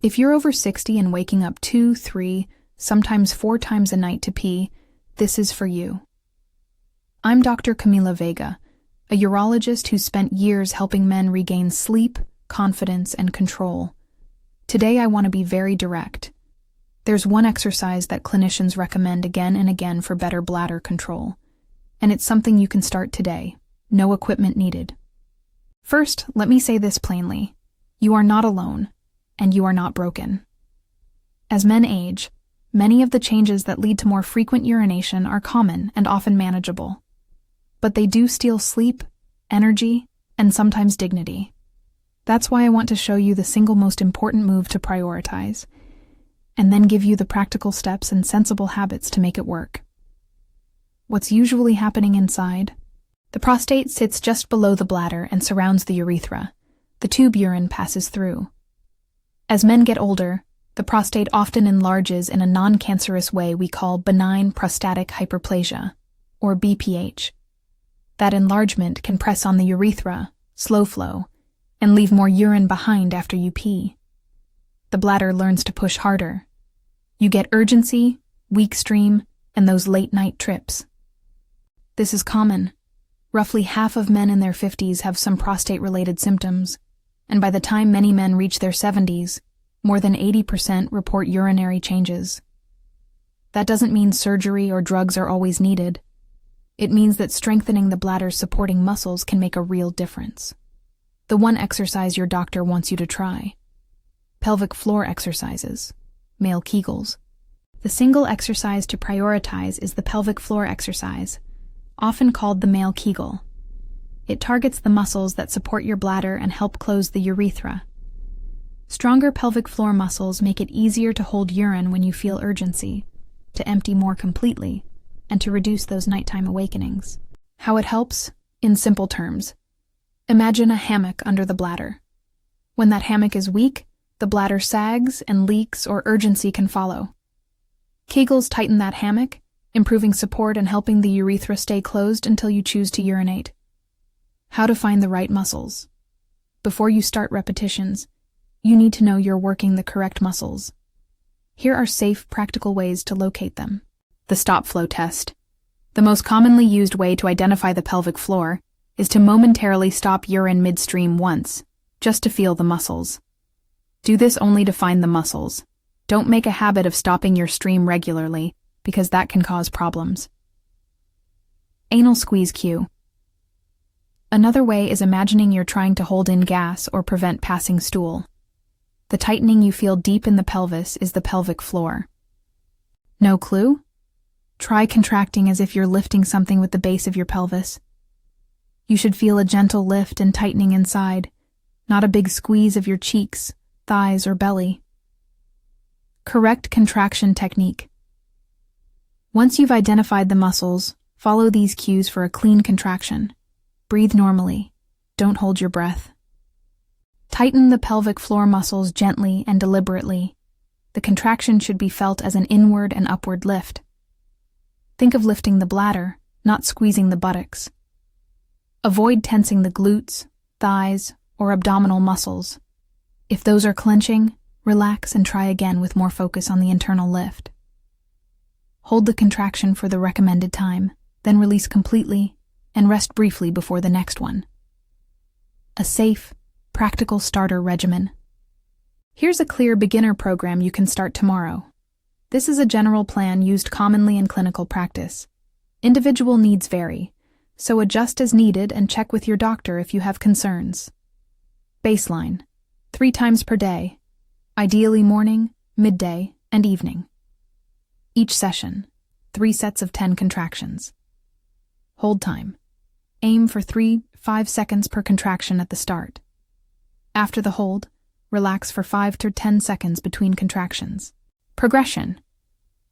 If you're over 60 and waking up 2, 3, sometimes 4 times a night to pee, this is for you. I'm Dr. Camila Vega, a urologist who spent years helping men regain sleep, confidence, and control. Today I want to be very direct. There's one exercise that clinicians recommend again and again for better bladder control, and it's something you can start today. No equipment needed. First, let me say this plainly. You are not alone, and you are not broken. As men age, many of the changes that lead to more frequent urination are common and often manageable. But they do steal sleep, energy, and sometimes dignity. That's why I want to show you the single most important move to prioritize, and then give you the practical steps and sensible habits to make it work. What's usually happening inside? The prostate sits just below the bladder and surrounds the urethra. The tube urine passes through. As men get older, the prostate often enlarges in a non-cancerous way we call benign prostatic hyperplasia, or BPH. That enlargement can press on the urethra, slow flow, and leave more urine behind after you pee. The bladder learns to push harder. You get urgency, weak stream, and those late-night trips. This is common. Roughly half of men in their 50s have some prostate-related symptoms, and by the time many men reach their 70s, more than 80% report urinary changes. That doesn't mean surgery or drugs are always needed. It means that strengthening the bladder's supporting muscles can make a real difference. The one exercise your doctor wants you to try. Pelvic floor exercises, male Kegels. The single exercise to prioritize is the pelvic floor exercise, often called the male Kegel. It targets the muscles that support your bladder and help close the urethra. Stronger pelvic floor muscles make it easier to hold urine when you feel urgency, to empty more completely, and to reduce those nighttime awakenings. How it helps? In simple terms. Imagine a hammock under the bladder. When that hammock is weak, the bladder sags and leaks or urgency can follow. Kegels tighten that hammock, improving support and helping the urethra stay closed until you choose to urinate. How to find the right muscles. Before you start repetitions, you need to know you're working the correct muscles. Here are safe, practical ways to locate them. The stop flow test. The most commonly used way to identify the pelvic floor is to momentarily stop urine midstream once, just to feel the muscles. Do this only to find the muscles. Don't make a habit of stopping your stream regularly, because that can cause problems. Anal squeeze cue. Another way is imagining you're trying to hold in gas or prevent passing stool. The tightening you feel deep in the pelvis is the pelvic floor. No clue? Try contracting as if you're lifting something with the base of your pelvis. You should feel a gentle lift and tightening inside, not a big squeeze of your cheeks, thighs, or belly. Correct contraction technique. Once you've identified the muscles, follow these cues for a clean contraction. Breathe normally. Don't hold your breath. Tighten the pelvic floor muscles gently and deliberately. The contraction should be felt as an inward and upward lift. Think of lifting the bladder, not squeezing the buttocks. Avoid tensing the glutes, thighs, or abdominal muscles. If those are clenching, relax and try again with more focus on the internal lift. Hold the contraction for the recommended time, then release completely, and rest briefly before the next one. A safe, practical starter regimen. Here's a clear beginner program you can start tomorrow. This is a general plan used commonly in clinical practice. Individual needs vary, so adjust as needed and check with your doctor if you have concerns. Baseline: 3 times per day, ideally morning, midday, and evening. Each session, 3 sets of 10 contractions. Hold time. Aim for 3-5 seconds per contraction at the start. After the hold, relax for 5 to 10 seconds between contractions. Progression.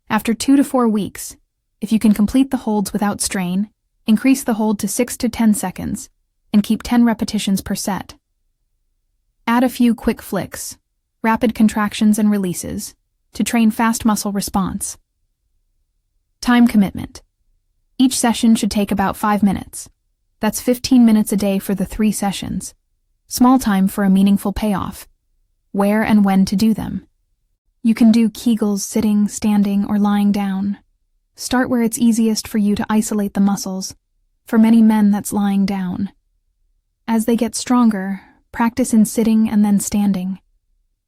After 2 to 4 weeks, if you can complete the holds without strain, increase the hold to 6 to 10 seconds, and keep 10 repetitions per set. Add a few quick flicks, rapid contractions and releases, to train fast muscle response. Time commitment. Each session should take about 5 minutes. That's 15 minutes a day for the 3 sessions. Small time for a meaningful payoff. where and when to do them. You can do Kegels sitting, standing, or lying down. Start where it's easiest for you to isolate the muscles. For many men, that's lying down. As they get stronger, practice in sitting and then standing,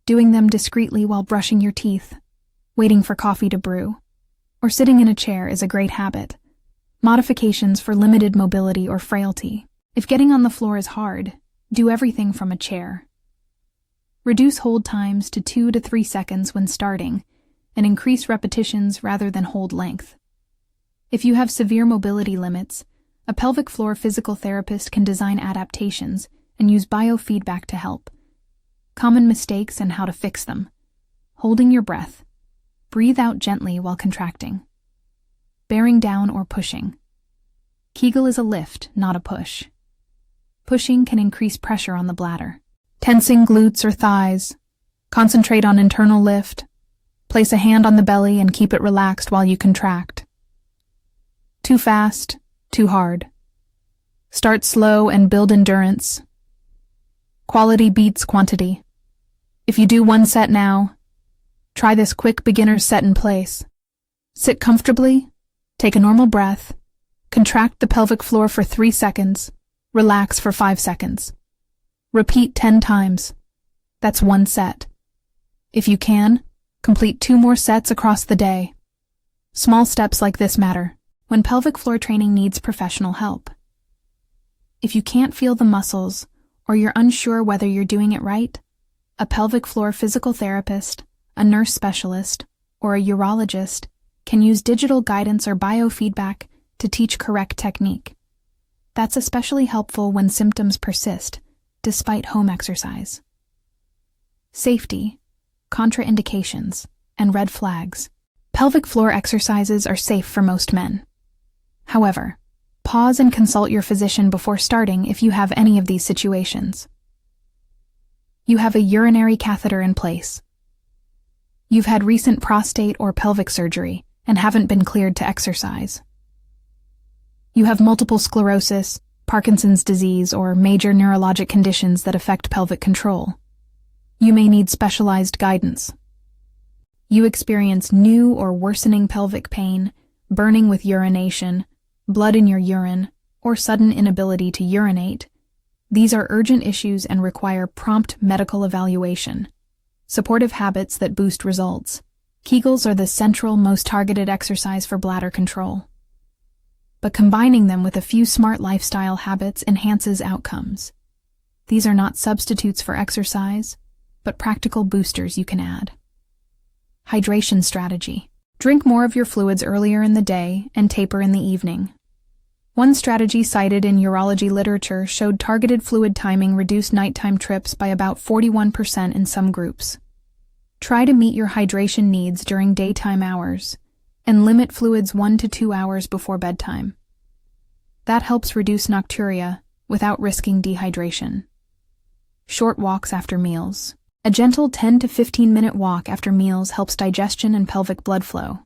doing them discreetly while brushing your teeth, waiting for coffee to brew, or sitting in a chair is a great habit. Modifications for limited mobility or frailty. If getting on the floor is hard, do everything from a chair. Reduce hold times to 2 to 3 seconds when starting, and increase repetitions rather than hold length. If you have severe mobility limits, a pelvic floor physical therapist can design adaptations and use biofeedback to help. Common mistakes and how to fix them. Holding your breath. Breathe out gently while contracting. Bearing down or pushing. Kegel is a lift, not a push. Pushing can increase pressure on the bladder. Tensing glutes or thighs. Concentrate on internal lift. Place a hand on the belly and keep it relaxed while you contract. Too fast, too hard. Start slow and build endurance. Quality beats quantity. If you do 1 set now, try this quick beginner's set in place. Sit comfortably, take a normal breath, contract the pelvic floor for 3 seconds, relax for 5 seconds. Repeat 10 times. That's 1 set. If you can, complete 2 more sets across the day. Small steps like this matter when pelvic floor training needs professional help. If you can't feel the muscles or you're unsure whether you're doing it right, a pelvic floor physical therapist, a nurse specialist, or a urologist can use digital guidance or biofeedback to teach correct technique. That's especially helpful when symptoms persist, despite home exercise. Safety, contraindications, and red flags. Pelvic floor exercises are safe for most men. However, pause and consult your physician before starting if you have any of these situations. You have a urinary catheter in place. You've had recent prostate or pelvic surgery and haven't been cleared to exercise. You have multiple sclerosis, Parkinson's disease, or major neurologic conditions that affect pelvic control. You may need specialized guidance. You experience new or worsening pelvic pain, burning with urination, blood in your urine, or sudden inability to urinate. These are urgent issues and require prompt medical evaluation. Supportive habits that boost results. Kegels are the central, most targeted exercise for bladder control. But combining them with a few smart lifestyle habits enhances outcomes. These are not substitutes for exercise, but practical boosters you can add. Hydration strategy. Drink more of your fluids earlier in the day and taper in the evening. One strategy cited in urology literature showed targeted fluid timing reduced nighttime trips by about 41% in some groups. Try to meet your hydration needs during daytime hours and limit fluids 1 to 2 hours before bedtime. That helps reduce nocturia without risking dehydration. Short walks after meals. A gentle 10 to 15-minute walk after meals helps digestion and pelvic blood flow.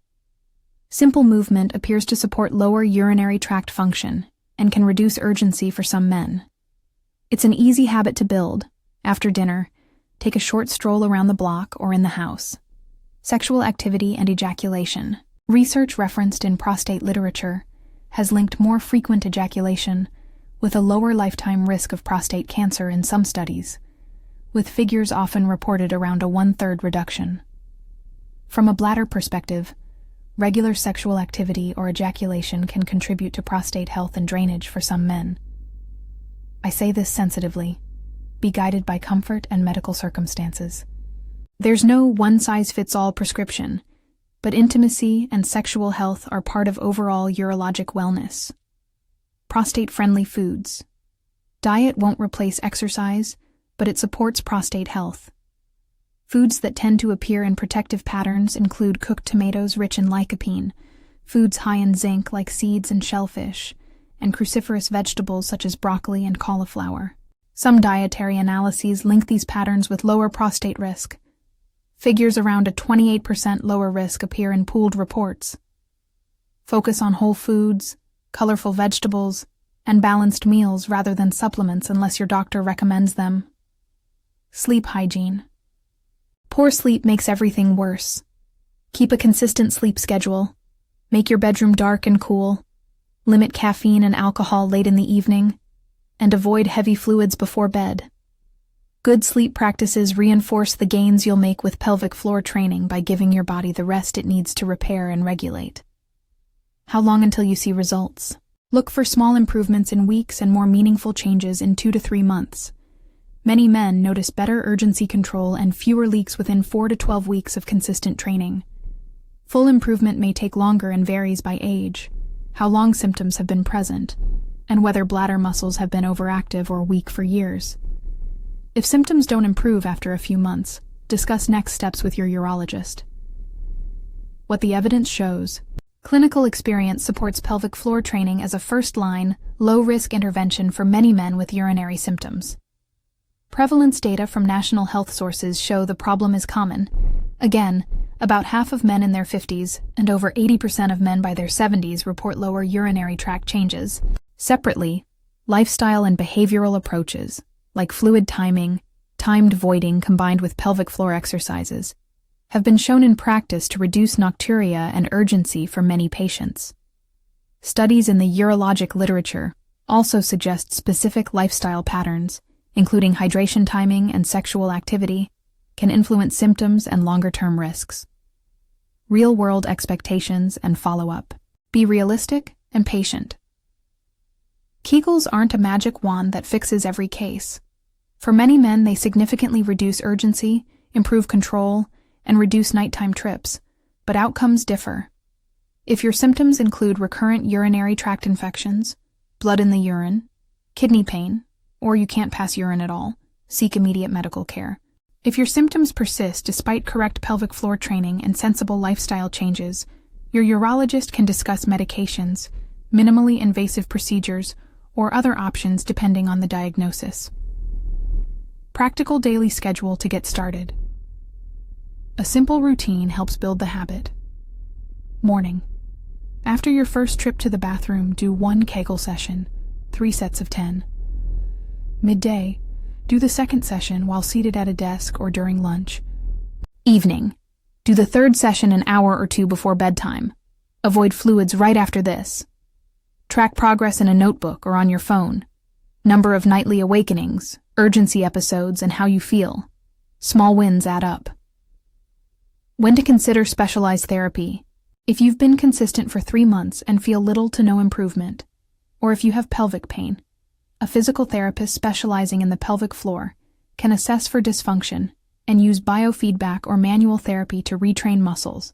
Simple movement appears to support lower urinary tract function and can reduce urgency for some men. It's an easy habit to build. After dinner, take a short stroll around the block or in the house. Sexual activity and ejaculation. Research referenced in prostate literature has linked more frequent ejaculation with a lower lifetime risk of prostate cancer in some studies, with figures often reported around a 1/3 reduction. From a bladder perspective, regular sexual activity or ejaculation can contribute to prostate health and drainage for some men. I say this sensitively. Be guided by comfort and medical circumstances. There's no one-size-fits-all prescription, but intimacy and sexual health are part of overall urologic wellness. Prostate-friendly foods. Diet won't replace exercise, but it supports prostate health. Foods that tend to appear in protective patterns include cooked tomatoes rich in lycopene, foods high in zinc like seeds and shellfish, and cruciferous vegetables such as broccoli and cauliflower. Some dietary analyses link these patterns with lower prostate risk. Figures around a 28% lower risk appear in pooled reports. Focus on whole foods, colorful vegetables, and balanced meals rather than supplements unless your doctor recommends them. Sleep hygiene. Poor sleep makes everything worse. Keep a consistent sleep schedule. Make your bedroom dark and cool. Limit caffeine and alcohol late in the evening. And avoid heavy fluids before bed. Good sleep practices reinforce the gains you'll make with pelvic floor training by giving your body the rest it needs to repair and regulate. How long until you see results? Look for small improvements in weeks and more meaningful changes in 2 to 3 months. Many men notice better urgency control and fewer leaks within 4 to 12 weeks of consistent training. Full improvement may take longer and varies by age, how long symptoms have been present, and whether bladder muscles have been overactive or weak for years. If symptoms don't improve after a few months, discuss next steps with your urologist. What the evidence shows. Clinical experience supports pelvic floor training as a first-line, low-risk intervention for many men with urinary symptoms. Prevalence data from national health sources show the problem is common. Again, about half of men in their 50s and over 80% of men by their 70s report lower urinary tract changes. Separately, lifestyle and behavioral approaches, like fluid timing, timed voiding combined with pelvic floor exercises, have been shown in practice to reduce nocturia and urgency for many patients. Studies in the urologic literature also suggest specific lifestyle patterns, including hydration timing and sexual activity, can influence symptoms and longer-term risks. Real-world expectations and follow-up. Be realistic and patient. Kegels aren't a magic wand that fixes every case. For many men, they significantly reduce urgency, improve control, and reduce nighttime trips, but outcomes differ. If your symptoms include recurrent urinary tract infections, blood in the urine, kidney pain, or you can't pass urine at all, seek immediate medical care. If your symptoms persist despite correct pelvic floor training and sensible lifestyle changes, your urologist can discuss medications, minimally invasive procedures, or other options depending on the diagnosis. Practical daily schedule to get started. A simple routine helps build the habit. Morning. After your first trip to the bathroom, do 1 Kegel session, 3 sets of 10. Midday, do the second session while seated at a desk or during lunch. Evening, do the third session an hour or 2 before bedtime. Avoid fluids right after this. Track progress in a notebook or on your phone. Number of nightly awakenings, urgency episodes, and how you feel. Small wins add up. When to consider specialized therapy. If you've been consistent for 3 months and feel little to no improvement, or if you have pelvic pain, a physical therapist specializing in the pelvic floor can assess for dysfunction and use biofeedback or manual therapy to retrain muscles.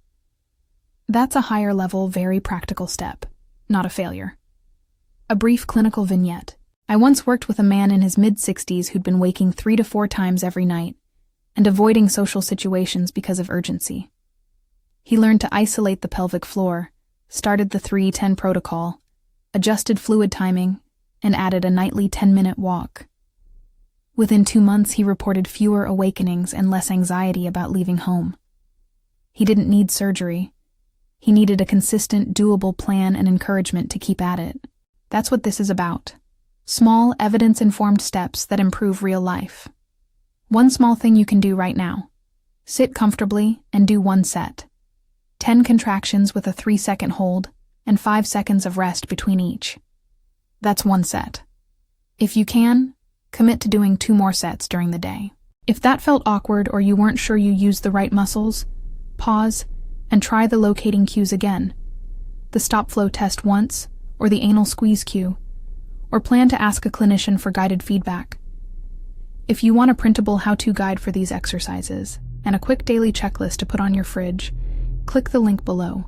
That's a higher level, very practical step, not a failure. A brief clinical vignette. I once worked with a man in his mid-60s who'd been waking 3 to 4 times every night and avoiding social situations because of urgency. He learned to isolate the pelvic floor, started the 3-10 protocol, adjusted fluid timing, and added a nightly 10-minute walk. Within 2 months, he reported fewer awakenings and less anxiety about leaving home. He didn't need surgery. He needed a consistent, doable plan and encouragement to keep at it. That's what this is about. Small, evidence-informed steps that improve real life. One small thing you can do right now. Sit comfortably and do 1 set. 10 contractions with a 3-second hold and 5 seconds of rest between each. That's 1 set. If you can, commit to doing 2 more sets during the day. If that felt awkward or you weren't sure you used the right muscles, pause and try the locating cues again. The stop flow test once, or the anal squeeze cue, or plan to ask a clinician for guided feedback. If you want a printable how-to guide for these exercises and a quick daily checklist to put on your fridge, click the link below.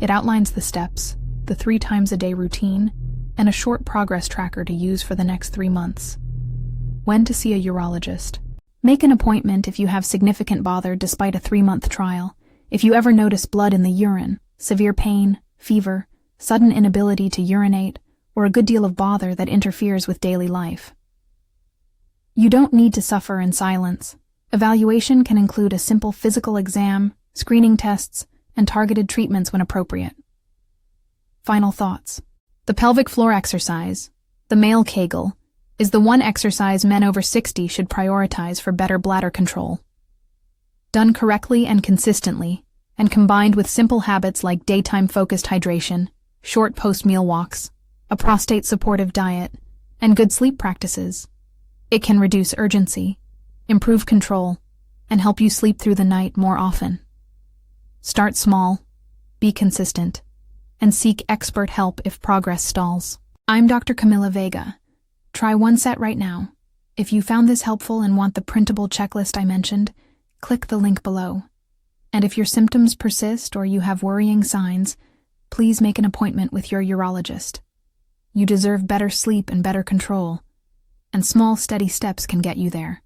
It outlines the steps, the 3 times a day routine, and a short progress tracker to use for the next 3 months. When to see a urologist. Make an appointment if you have significant bother despite a 3-month trial, if you ever notice blood in the urine, severe pain, fever, sudden inability to urinate, or a good deal of bother that interferes with daily life. You don't need to suffer in silence. Evaluation can include a simple physical exam, screening tests, and targeted treatments when appropriate. Final thoughts. The pelvic floor exercise, the male Kegel, is the one exercise men over 60 should prioritize for better bladder control. Done correctly and consistently, and combined with simple habits like daytime-focused hydration, short post-meal walks, a prostate-supportive diet, and good sleep practices, it can reduce urgency, improve control, and help you sleep through the night more often. Start small, be consistent, and seek expert help if progress stalls. I'm Dr. Camila Vega. Try one set right now. If you found this helpful and want the printable checklist I mentioned, click the link below. And if your symptoms persist or you have worrying signs, please make an appointment with your urologist. You deserve better sleep and better control, and small, steady steps can get you there.